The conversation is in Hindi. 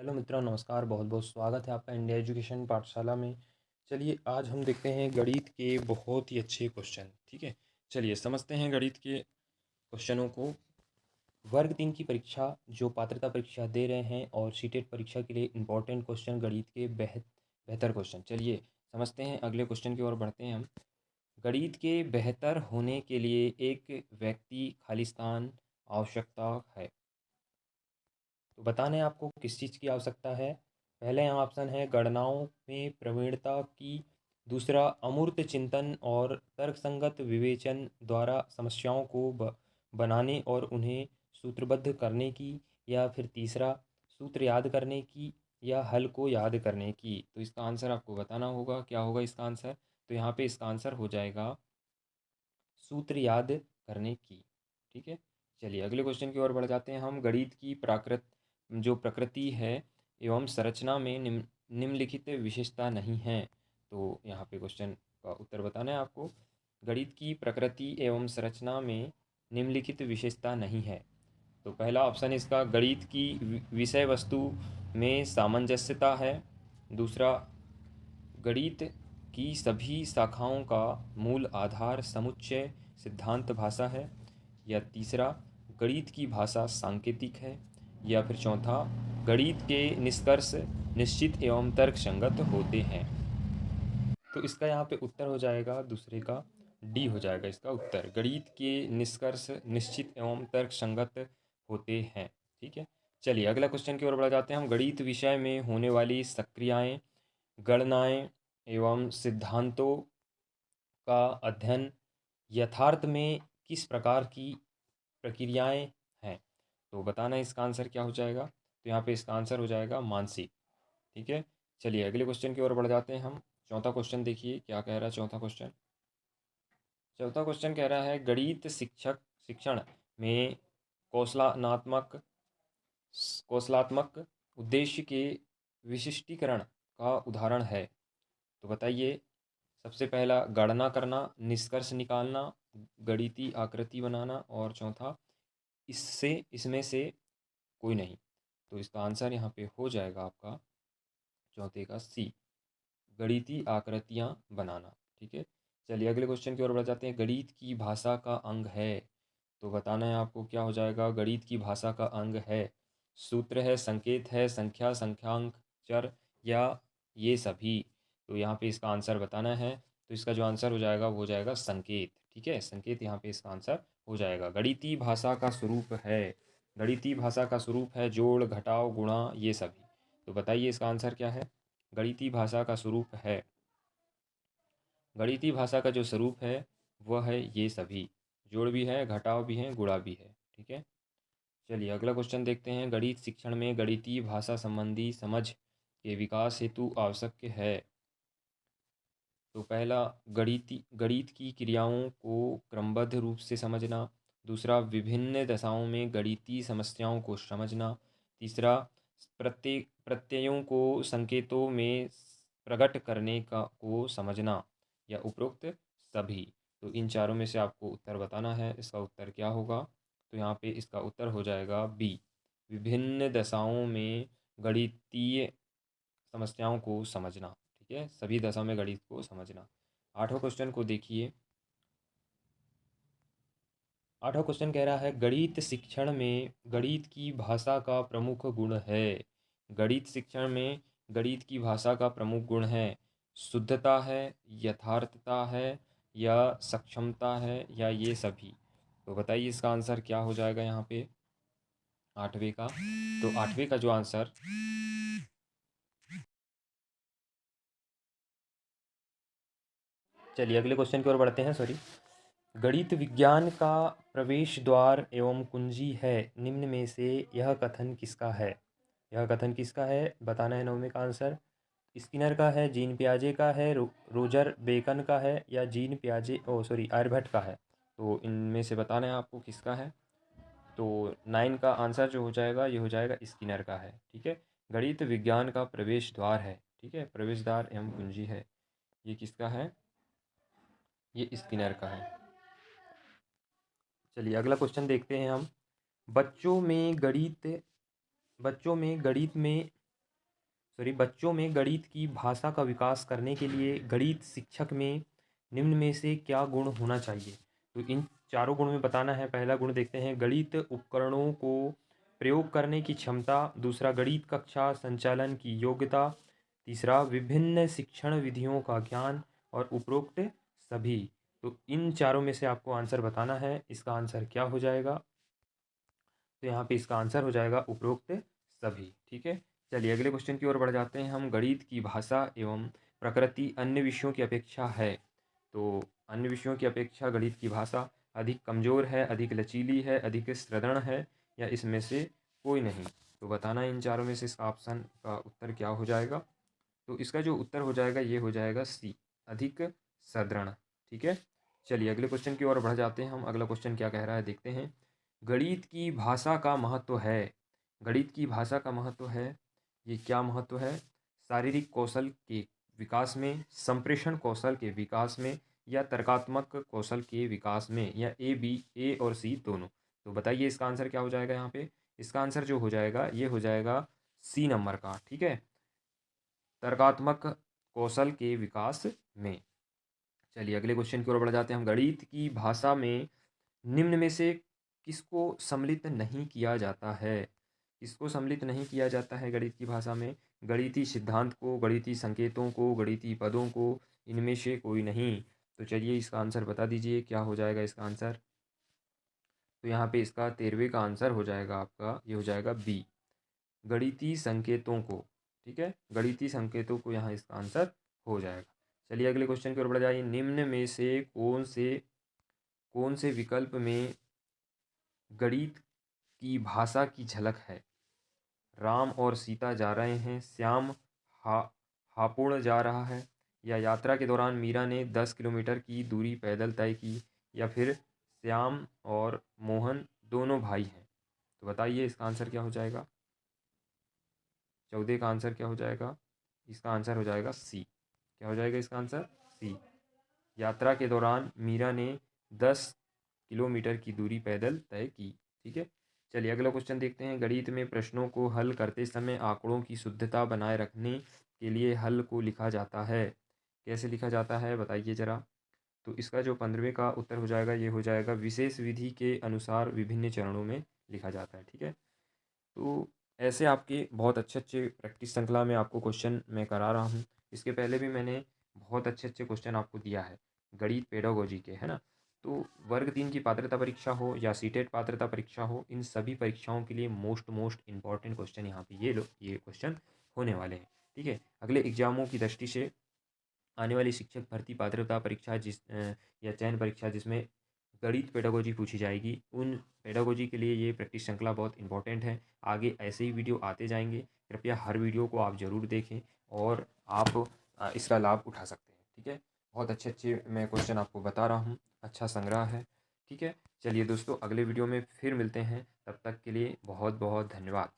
हेलो मित्रों, नमस्कार। बहुत बहुत स्वागत है आपका इंडिया एजुकेशन पाठशाला में। चलिए आज हम देखते हैं गणित के बहुत ही अच्छे क्वेश्चन। ठीक है, चलिए समझते हैं गणित के क्वेश्चनों को। वर्ग 3 की परीक्षा जो पात्रता परीक्षा दे रहे हैं और सीटेट परीक्षा के लिए इम्पोर्टेंट क्वेश्चन, गणित के बेहतर क्वेश्चन। चलिए समझते हैं, अगले क्वेश्चन की ओर बढ़ते हैं हम। गणित के बेहतर होने के लिए एक व्यक्ति खालिस्तान आवश्यकता है। तो बताना है आपको किस चीज़ की आवश्यकता है। पहले यहाँ ऑप्शन है गणनाओं में प्रवीणता की, दूसरा अमूर्त चिंतन और तर्कसंगत विवेचन द्वारा समस्याओं को बनाने और उन्हें सूत्रबद्ध करने की, या फिर तीसरा सूत्र याद करने की या हल को याद करने की। तो इसका आंसर आपको बताना होगा, क्या होगा इसका आंसर। तो यहाँ पे इसका आंसर हो जाएगा सूत्र याद करने की। ठीक है, चलिए अगले क्वेश्चन की ओर बढ़ जाते हैं हम। गणित की प्रकृति है एवं संरचना में निम्नलिखित विशेषता नहीं है। तो यहाँ पे क्वेश्चन का उत्तर बताना है आपको। गणित की प्रकृति एवं संरचना में निम्नलिखित विशेषता नहीं है। तो पहला ऑप्शन इसका, गणित की विषय वस्तु में सामंजस्यता है। दूसरा, गणित की सभी शाखाओं का मूल आधार समुच्चय सिद्धांत भाषा है। या तीसरा, गणित की भाषा सांकेतिक है। या फिर चौथा, गणित के निष्कर्ष निश्चित एवं तर्कसंगत होते हैं। तो इसका यहाँ पे उत्तर हो जाएगा दूसरे का, डी हो जाएगा इसका उत्तर। गणित के निष्कर्ष निश्चित एवं तर्कसंगत होते हैं। ठीक है, चलिए अगला क्वेश्चन की ओर बढ़ जाते हैं हम। गणित विषय में होने वाली सक्रियाएं, गणनाएं एवं सिद्धांतों का अध्ययन यथार्थ में किस प्रकार की प्रक्रियाएं हैं। तो बताना इसका आंसर क्या हो जाएगा। तो यहाँ पे इसका आंसर हो जाएगा मानसिक। ठीक है, चलिए अगले क्वेश्चन की ओर बढ़ जाते हैं हम। चौथा क्वेश्चन देखिए क्या कह रहा है चौथा क्वेश्चन। चौथा क्वेश्चन कह रहा है, गणित शिक्षण में कौशलात्मक कौशलात्मक उद्देश्य के विशिष्टीकरण का उदाहरण है। तो बताइए, सबसे पहला गणना करना, निष्कर्ष निकालना, गणितीय आकृति बनाना, और चौथा इसमें से कोई नहीं। तो इसका आंसर यहाँ पे हो जाएगा आपका चौथे का सी, गणितीय आकृतियाँ बनाना। ठीक है, चलिए अगले क्वेश्चन की ओर बढ़ जाते हैं। गणित की भाषा का अंग है। तो बताना है आपको क्या हो जाएगा। गणित की भाषा का अंग है, सूत्र है, संकेत है, संख्या, संख्यांक, चर, या ये सभी। तो यहाँ पे इसका आंसर बताना है। तो इसका जो आंसर हो जाएगा वो हो जाएगा संकेत। ठीक है, संकेत यहाँ पे इसका आंसर हो जाएगा। गणितीय भाषा का स्वरूप है, गणितीय भाषा का स्वरूप है जोड़, घटाव, गुणा, ये सभी। तो बताइए इसका आंसर क्या है। गणितीय भाषा का स्वरूप है, गणितीय भाषा का जो स्वरूप है वह है ये सभी, जोड़ भी है, घटाव भी है, गुणा भी है। ठीक है, चलिए अगला क्वेश्चन देखते हैं। गणित शिक्षण में गणितीय भाषा संबंधी समझ के विकास हेतु आवश्यक है। तो पहला, गणित की क्रियाओं को क्रमबद्ध रूप से समझना। दूसरा, विभिन्न दशाओं में गणितीय समस्याओं को समझना। तीसरा, प्रत्ययों को संकेतों में प्रकट करने का को समझना, या उपरोक्त सभी। तो इन चारों में से आपको उत्तर बताना है, इसका उत्तर क्या होगा। तो यहाँ पे इसका उत्तर हो जाएगा बी, विभिन्न दशाओं में गणितीय समस्याओं को समझना। ठीक है, सभी दशा में गणित को समझना। आठवां क्वेश्चन को देखिए। आठवां क्वेश्चन कह रहा है, गणित शिक्षण में गणित की भाषा का प्रमुख गुण है। गणित शिक्षण में गणित की भाषा का प्रमुख गुण है, शुद्धता है, यथार्थता है, या सक्षमता है, या ये सभी। तो बताइए इसका आंसर क्या हो जाएगा यहाँ पे आठवें का। तो आठवें का जो आंसर, चलिए अगले क्वेश्चन की ओर बढ़ते हैं। सॉरी, गणित विज्ञान का प्रवेश द्वार एवं कुंजी है, निम्न में से यह कथन किसका है। यह कथन किसका है बताना है। नवमे का आंसर स्किनर का है, जीन पियाजे का है, रोजर बेकन का है, या जीन पियाजे आर्यभट्ट का है। तो इनमें से बताना है आपको किसका है। तो 9 का आंसर जो हो जाएगा ये हो जाएगा स्किनर का है। ठीक है, गणित विज्ञान का प्रवेश द्वार है। ठीक है, प्रवेश द्वार एवं कुंजी है, ये किसका है, ये स्किनर का है। चलिए अगला क्वेश्चन देखते हैं हम। बच्चों में गणित बच्चों में गणित में बच्चों में गणित की भाषा का विकास करने के लिए गणित शिक्षक में निम्न में से क्या गुण होना चाहिए? तो इन चारों गुण में बताना है। पहला गुण देखते हैं, गणित उपकरणों को प्रयोग करने की क्षमता। दूसरा, गणित कक्षा संचालन की योग्यता। तीसरा, विभिन्न शिक्षण विधियों का ज्ञान। और उपरोक्त सभी। तो इन चारों में से आपको आंसर बताना है। इसका आंसर क्या हो जाएगा? तो यहाँ पे इसका आंसर हो जाएगा उपरोक्त सभी। ठीक है, चलिए अगले क्वेश्चन की ओर बढ़ जाते हैं हम। गणित की भाषा एवं प्रकृति अन्य विषयों की अपेक्षा है। तो अन्य विषयों की अपेक्षा गणित की भाषा अधिक कमज़ोर है, अधिक लचीली है, अधिक सुदृढ़ है, या इसमें से कोई नहीं? तो बताना इन चारों में से इसका ऑप्शन का उत्तर क्या हो जाएगा? तो इसका जो उत्तर हो जाएगा ये हो जाएगा सी, अधिक सुदृढ़। ठीक है, चलिए अगले क्वेश्चन की ओर बढ़ जाते हैं हम। अगला क्वेश्चन क्या कह रहा है देखते हैं। गणित की भाषा का महत्व है। गणित की भाषा का महत्व है, ये क्या महत्व है? शारीरिक कौशल के विकास में, संप्रेषण कौशल के विकास में, या तर्कात्मक कौशल के विकास में, या ए और सी दोनों? तो बताइए इसका आंसर क्या हो जाएगा यहाँ पे? इसका आंसर जो हो जाएगा ये हो जाएगा सी नंबर का। ठीक है, तर्कात्मक कौशल के विकास में। चलिए अगले क्वेश्चन की ओर बढ़ जाते हैं हम। गणित की भाषा में निम्न में से किसको सम्मिलित नहीं किया जाता है? किसको सम्मिलित नहीं किया जाता है गणित की भाषा में? गणितीय सिद्धांत को, गणितीय संकेतों को, गणितीय पदों को, इनमें से कोई नहीं? तो चलिए इसका आंसर बता दीजिए, क्या हो जाएगा इसका आंसर? तो यहाँ पे इसका 13वें का आंसर हो जाएगा आपका, ये हो जाएगा बी, गणितीय संकेतों को। ठीक है, गणितीय संकेतों को यहाँ इसका आंसर हो जाएगा। चलिए अगले क्वेश्चन की ओर बढ़ जाइए। निम्न में से कौन से विकल्प में गणित की भाषा की झलक है? राम और सीता जा रहे हैं, श्याम हा हापुड़ जा रहा है, या यात्रा के दौरान मीरा ने 10 किलोमीटर की दूरी पैदल तय की, या फिर श्याम और मोहन दोनों भाई हैं? तो बताइए इसका आंसर क्या हो जाएगा? 14 का आंसर क्या हो जाएगा? इसका आंसर हो जाएगा सी। क्या हो जाएगा इसका आंसर? सी, यात्रा के दौरान मीरा ने 10 किलोमीटर की दूरी पैदल तय की। ठीक है, चलिए अगला क्वेश्चन देखते हैं। गणित में प्रश्नों को हल करते समय आंकड़ों की शुद्धता बनाए रखने के लिए हल को लिखा जाता है। कैसे लिखा जाता है बताइए ज़रा? तो इसका जो 15वें का उत्तर हो जाएगा ये हो जाएगा, विशेष विधि के अनुसार विभिन्न चरणों में लिखा जाता है। ठीक है, तो ऐसे आपके बहुत अच्छे अच्छे प्रैक्टिस श्रृंखला में आपको क्वेश्चन मैं करा रहा हूँ। इसके पहले भी मैंने बहुत अच्छे अच्छे क्वेश्चन आपको दिया है गणित पेडागोजी के, है ना? तो वर्ग 3 की पात्रता परीक्षा हो या सीटेट पात्रता परीक्षा हो, इन सभी परीक्षाओं के लिए मोस्ट इंपॉर्टेंट क्वेश्चन यहाँ पे ये क्वेश्चन होने वाले हैं। ठीक है, अगले एग्जामों की दृष्टि से आने वाली शिक्षक भर्ती पात्रता परीक्षा या चयन परीक्षा जिसमें गणित पेडागोजी पूछी जाएगी, उन पेडागोजी के लिए ये प्रैक्टिस श्रृंखला बहुत इंपॉर्टेंट है। आगे ऐसे ही वीडियो आते जाएंगे, कृपया हर वीडियो को आप ज़रूर देखें और आप इसका लाभ उठा सकते हैं। ठीक है, बहुत अच्छे अच्छे मैं क्वेश्चन आपको बता रहा हूँ, अच्छा संग्रह है। ठीक है, चलिए दोस्तों अगले वीडियो में फिर मिलते हैं, तब तक के लिए बहुत बहुत धन्यवाद।